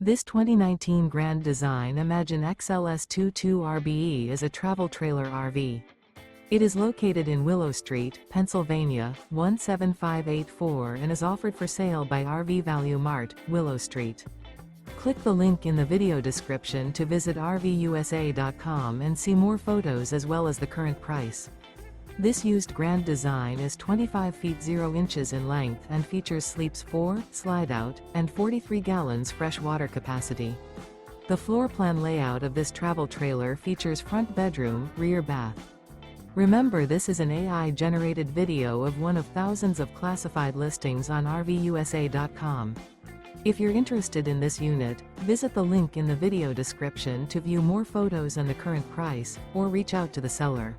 This 2019 Grand Design Imagine XLS 22RBE is a travel trailer RV. It is located in Willow Street, Pennsylvania, 17584 and is offered for sale by RV Value Mart, Willow Street. Click the link in the video description to visit RVUSA.com and see more photos as well as the current price. This used Grand Design is 25 feet 0 inches in length and features sleeps 4, slide-out, and 43 gallons fresh water capacity. The floor plan layout of this travel trailer features front bedroom, rear bath. Remember, this is an AI-generated video of one of thousands of classified listings on RVUSA.com. If you're interested in this unit, visit the link in the video description to view more photos and the current price, or reach out to the seller.